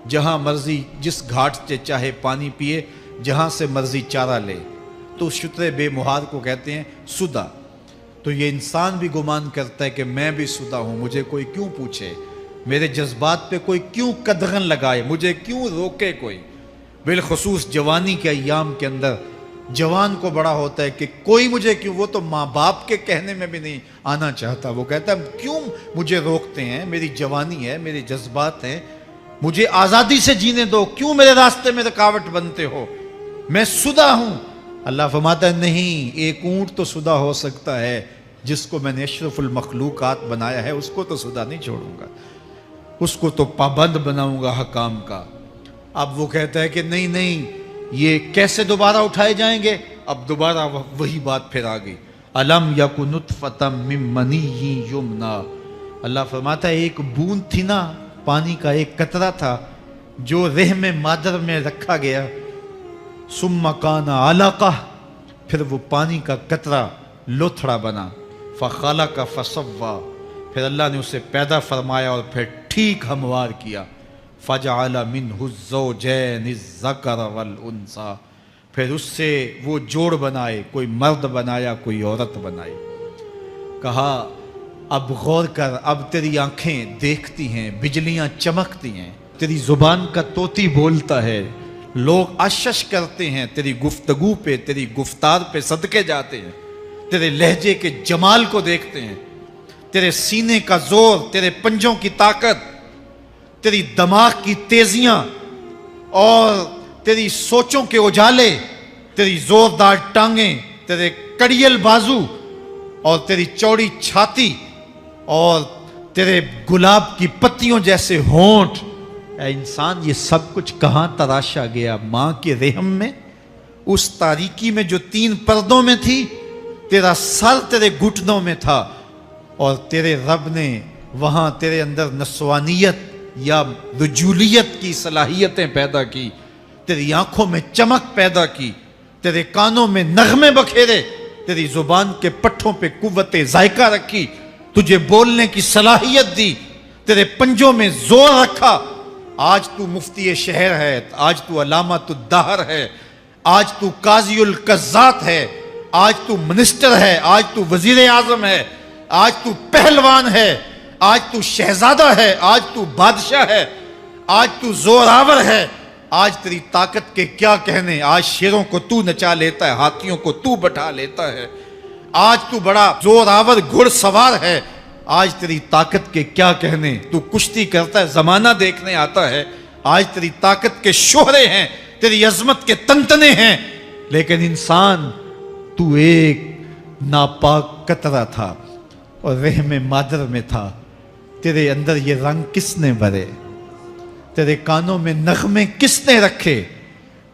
Speaker 1: جہاں مرضی جس گھاٹ سے چاہے پانی پیے، جہاں سے مرضی چارہ لے، تو شتر بے مہار کو کہتے ہیں سدا۔ تو یہ انسان بھی گمان کرتا ہے کہ میں بھی سدا ہوں، مجھے کوئی کیوں پوچھے، میرے جذبات پہ کوئی کیوں قدغن لگائے، مجھے کیوں روکے کوئی۔ بالخصوص جوانی کے ایام کے اندر جوان کو بڑا ہوتا ہے کہ کوئی مجھے کیوں، وہ تو ماں باپ کے کہنے میں بھی نہیں آنا چاہتا، وہ کہتا ہے کیوں مجھے روکتے ہیں، میری جوانی ہے، میرے جذبات ہیں، مجھے آزادی سے جینے دو، کیوں میرے راستے میں رکاوٹ بنتے ہو، میں سدا ہوں۔ اللہ فرماتا ہے نہیں، ایک اونٹ تو سدا ہو سکتا ہے، جس کو میں نے اشرف المخلوقات بنایا ہے اس کو تو سدا نہیں چھوڑوں گا، اس کو تو پابند بناؤں گا حکام کا۔ اب وہ کہتا ہے کہ نہیں نہیں، یہ کیسے دوبارہ اٹھائے جائیں گے؟ اب دوبارہ وہی بات پھر آ گئی، الم یک نطفۃ من منی یمنا۔ اللہ فرماتا ہے ایک بوند تھی نا، پانی کا ایک قطرہ تھا جو رحم مادر میں رکھا گیا، ثم کان علقہ، پھر وہ پانی کا قطرہ لوتھڑا بنا، فخلق فسوی، پھر اللہ نے اسے پیدا فرمایا اور پھر ٹھیک ہموار کیا، فجعل منہ الزوجین الذکر والانثی، پھر اس سے وہ جوڑ بنائے، کوئی مرد بنایا کوئی عورت بنائی۔ کہا اب غور کر، اب تیری آنکھیں دیکھتی ہیں، بجلیاں چمکتی ہیں، تیری زبان کا طوطی بولتا ہے، لوگ اشش کرتے ہیں تیری گفتگو پہ، تیری گفتار پہ صدقے جاتے ہیں، تیرے لہجے کے جمال کو دیکھتے ہیں، تیرے سینے کا زور، تیرے پنجوں کی طاقت، تیری دماغ کی تیزیاں اور تیری سوچوں کے اجالے، تیری زوردار ٹانگیں، تیرے کڑیل بازو اور تیری چوڑی چھاتی اور تیرے گلاب کی پتیوں جیسے ہونٹ، اے انسان یہ سب کچھ کہاں تراشا گیا؟ ماں کے رحم میں، اس تاریکی میں جو 3 پردوں میں تھی، تیرا سر تیرے گھٹنوں میں تھا، اور تیرے رب نے وہاں تیرے اندر نسوانیت یا رجولیت کی صلاحیتیں پیدا کی، تیری آنکھوں میں چمک پیدا کی، تیرے کانوں میں نغمے بکھیرے، تیری زبان کے پٹھوں پہ قوت ذائقہ رکھی، تجھے بولنے کی صلاحیت دی، تیرے پنجوں میں زور رکھا۔ آج تو مفتی شہر ہے، آج تو علامۃ الدہر ہے، آج تو قاضی القضات ہے، آج تو منسٹر ہے، آج تو وزیر اعظم ہے، آج تو پہلوان ہے، آج تو شہزادہ ہے، آج تو بادشاہ ہے، آج تو زوراور ہے، آج تیری طاقت کے کیا کہنے، آج شیروں کو تو نچا لیتا ہے، ہاتھیوں کو تو بٹھا لیتا ہے، آج تو بڑا زوراور گھڑ سوار ہے، آج تیری طاقت کے کیا کہنے، تو کشتی کرتا ہے، زمانہ دیکھنے آتا ہے، آج تیری طاقت کے شوہرے ہیں، تیری عظمت کے تنتنے ہیں، لیکن انسان تو ایک ناپاک قطرہ تھا اور رحم مادر میں تھا، تیرے اندر یہ رنگ کس نے بھرے، تیرے کانوں میں نغمے کس نے رکھے،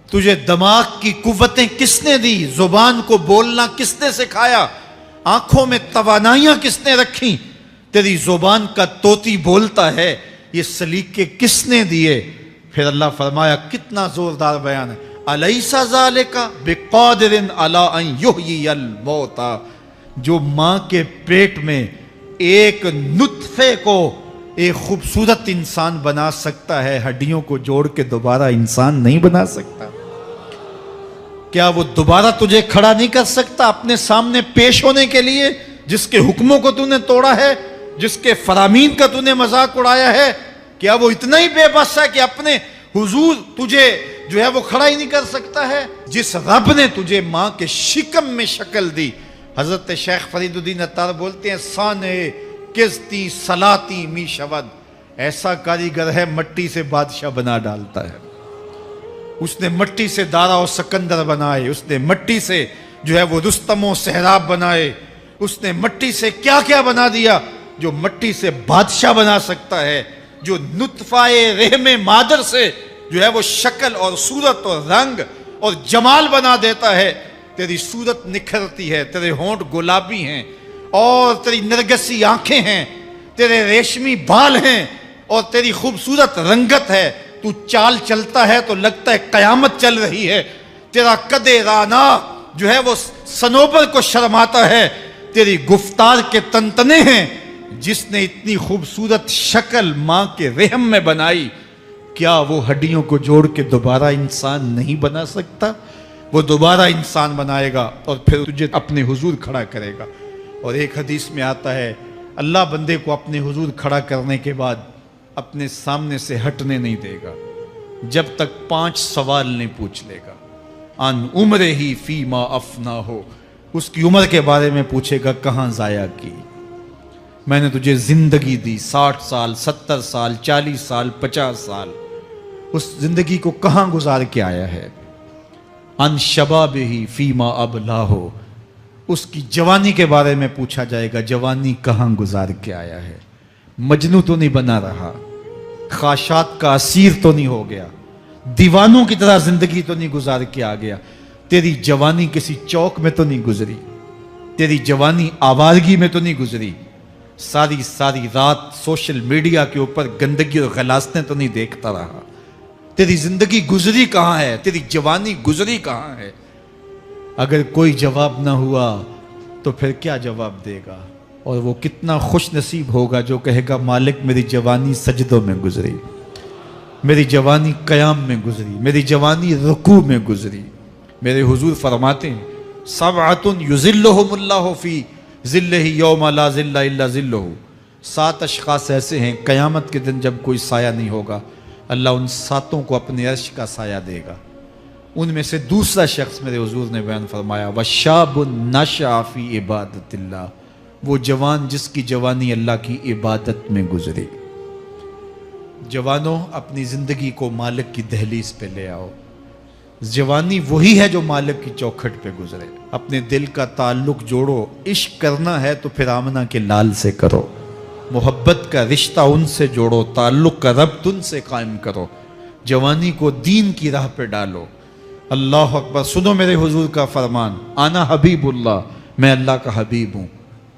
Speaker 1: تجھے دماغ کی قوتیں کس نے دی، زبان کو بولنا کس نے سکھایا، آنکھوں میں توانائیاں کس نے رکھی، تیری زبان کا طوطی بولتا ہے، یہ سلیقے کس نے دیے؟ پھر اللہ فرمایا، کتنا زوردار بیان ہے، الیس ذالک بقادر علی ان یحیی الموتى، جو ماں کے پیٹ میں ایک نطفے کو ایک خوبصورت انسان بنا سکتا ہے، ہڈیوں کو جوڑ کے دوبارہ انسان نہیں بنا سکتا؟ کیا وہ دوبارہ تجھے کھڑا نہیں کر سکتا اپنے سامنے پیش ہونے کے لیے، جس کے حکموں کو تو نے توڑا ہے، جس کے فرامین کا تو نے مذاق اڑایا ہے؟ کیا وہ اتنا ہی بے بس ہے کہ اپنے حضور تجھے جو ہے وہ کھڑا ہی نہیں کر سکتا ہے؟ جس رب نے تجھے ماں کے شکم میں شکل دی، حضرت شیخ فرید الدین عطار بولتے ہیں، سانے کستی سلاتی می شود، ایسا کاریگر ہے مٹی سے بادشاہ بنا ڈالتا ہے۔ اس نے مٹی سے دارا و سکندر بنائے، اس نے مٹی سے جو ہے وہ رستم و سہراب بنائے، اس نے مٹی سے کیا کیا بنا دیا، جو مٹی سے بادشاہ بنا سکتا ہے، جو نطفہ رحم مادر سے جو ہے وہ شکل اور صورت اور رنگ اور جمال بنا دیتا ہے۔ تیری صورت نکھرتی ہے، تیرے ہونٹ گلابی ہیں اور تیری نرگسی آنکھیں ہیں، تیرے ریشمی بال ہیں اور تیری خوبصورت رنگت ہے، تو چال چلتا ہے تو لگتا ہے قیامت چل رہی ہے، تیرا قد رانا جو ہے وہ صنوبر کو شرماتا ہے، تیری گفتار کے تنتنے ہیں۔ جس نے اتنی خوبصورت شکل ماں کے رحم میں بنائی، کیا وہ ہڈیوں کو جوڑ کے دوبارہ انسان نہیں بنا سکتا؟ وہ دوبارہ انسان بنائے گا اور پھر تجھے اپنے حضور کھڑا کرے گا۔ اور ایک حدیث میں آتا ہے اللہ بندے کو اپنے حضور کھڑا کرنے کے بعد اپنے سامنے سے ہٹنے نہیں دے گا جب تک 5 سوال نہیں پوچھ لے گا۔ ان عمرہ ہی فیما افنا ہو، اس کی عمر کے بارے میں پوچھے گا کہاں ضائع کی؟ میں نے تجھے زندگی دی 60 سال 70 سال 40 سال 50 سال، اس زندگی کو کہاں گزار کے آیا ہے؟ ان شباب ہی فیما ابلا ہو، اس کی جوانی کے بارے میں پوچھا جائے گا جوانی کہاں گزار کے آیا ہے؟ مجنوں تو نہیں بنا رہا، خواہشات کا اسیر تو نہیں ہو گیا، دیوانوں کی طرح زندگی تو نہیں گزار کے آ گیا؟ تیری جوانی کسی چوک میں تو نہیں گزری، تیری جوانی آوارگی میں تو نہیں گزری، ساری رات سوشل میڈیا کے اوپر گندگی اور غلاستیں تو نہیں دیکھتا رہا؟ تیری زندگی گزری کہاں ہے؟ تیری جوانی گزری کہاں ہے؟ اگر کوئی جواب نہ ہوا تو پھر کیا جواب دے گا؟ اور وہ کتنا خوش نصیب ہوگا جو کہے گا مالک میری جوانی سجدوں میں گزری، میری جوانی قیام میں گزری، میری جوانی رکوع میں گزری۔ میرے حضور فرماتے ہیں سبعۃ یظلھم اللہ فی ظلہ یوم لا ظل الا ظلہ، 7 اشخاص ایسے ہیں قیامت کے دن جب کوئی سایہ نہیں ہوگا اللہ ان 7 کو اپنے عرش کا سایہ دے گا۔ ان میں سے دوسرا شخص میرے حضور نے بیان فرمایا وشاب نشأ فی عبادت اللہ، وہ جوان جس کی جوانی اللہ کی عبادت میں گزری۔ جوانوں اپنی زندگی کو مالک کی دہلیز پہ لے آؤ، جوانی وہی ہے جو مالک کی چوکھٹ پہ گزرے۔ اپنے دل کا تعلق جوڑو، عشق کرنا ہے تو پھر آمنہ کے لال سے کرو، محبت کا رشتہ ان سے جوڑو، تعلق کا ربط ان سے قائم کرو، جوانی کو دین کی راہ پہ ڈالو۔ اللہ اکبر، سنو میرے حضور کا فرمان، انا حبیب اللہ، میں اللہ کا حبیب ہوں۔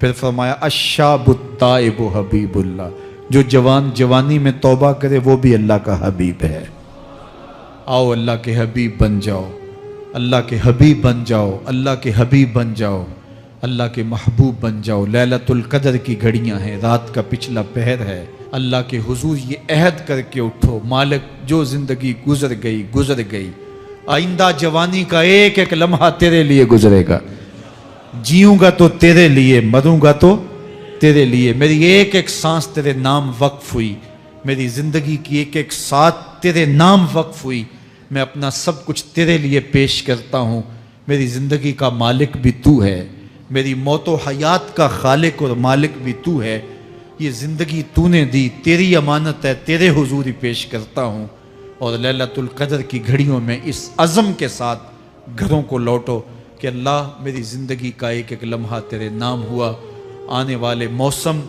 Speaker 1: پھر فرمایا الشاب التائب حبیب اللہ، جو جوان جوانی میں توبہ کرے وہ بھی اللہ کا حبیب ہے۔ آؤ اللہ کے حبیب بن جاؤ، اللہ کے حبیب بن جاؤ، اللہ کے حبیب بن جاؤ، اللہ کے محبوب بن جاؤ۔ لیلۃ القدر کی گھڑیاں ہیں، رات کا پچھلا پہر ہے، اللہ کے حضور یہ عہد کر کے اٹھو مالک جو زندگی گزر گئی آئندہ جوانی کا ایک ایک لمحہ تیرے لیے گزرے گا، جیوں گا تو تیرے لیے، مروں گا تو تیرے لیے۔ میری ایک ایک سانس تیرے نام وقف ہوئی، میری زندگی کی ایک ایک ساتھ تیرے نام وقف ہوئی، میں اپنا سب کچھ تیرے لیے پیش کرتا ہوں۔ میری زندگی کا مالک بھی تو ہے، میری موت و حیات کا خالق اور مالک بھی تو ہے، یہ زندگی تو نے دی، تیری امانت ہے، تیرے حضور ہی پیش کرتا ہوں۔ اور لیلۃ القدر کی گھڑیوں میں اس عزم کے ساتھ گھروں کو لوٹو کہ اللہ میری زندگی کا ایک ایک لمحہ تیرے نام ہوا، آنے والے موسم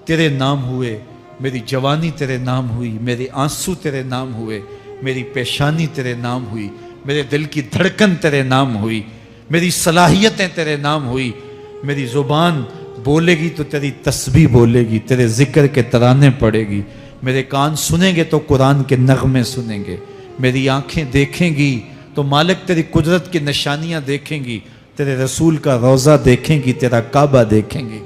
Speaker 1: تیرے نام ہوئے، میری جوانی تیرے نام ہوئی، میرے آنسو تیرے نام ہوئے، میری پیشانی تیرے نام ہوئی، میرے دل کی دھڑکن تیرے نام ہوئی، میری صلاحیتیں تیرے نام ہوئی، میری زبان بولے گی تو تیری تسبیح بولے گی، تیرے ذکر کے ترانے پڑے گی، میرے کان سنیں گے تو قرآن کے نغمے سنیں گے، میری آنکھیں دیکھیں گی تو مالک تیری قدرت کی نشانیاں دیکھیں گی، تیرے رسول کا روضہ دیکھیں گی، تیرا کعبہ دیکھیں گی۔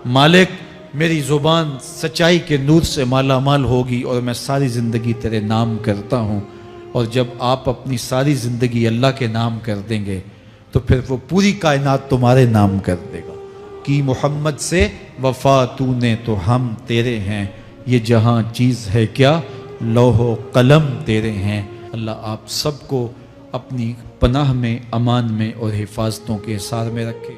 Speaker 1: مالک میری زبان سچائی کے نور سے مالا مال ہوگی اور میں ساری زندگی تیرے نام کرتا ہوں۔ اور جب آپ اپنی ساری زندگی اللہ کے نام کر دیں گے تو پھر وہ پوری کائنات تمہارے نام کر دے گا۔ کی محمد سے وفا تو نے تو ہم تیرے ہیں، یہ جہاں چیز ہے کیا لوح و قلم تیرے ہیں۔ اللہ آپ سب کو اپنی پناہ میں، امان میں اور حفاظتوں کے حصار میں رکھے۔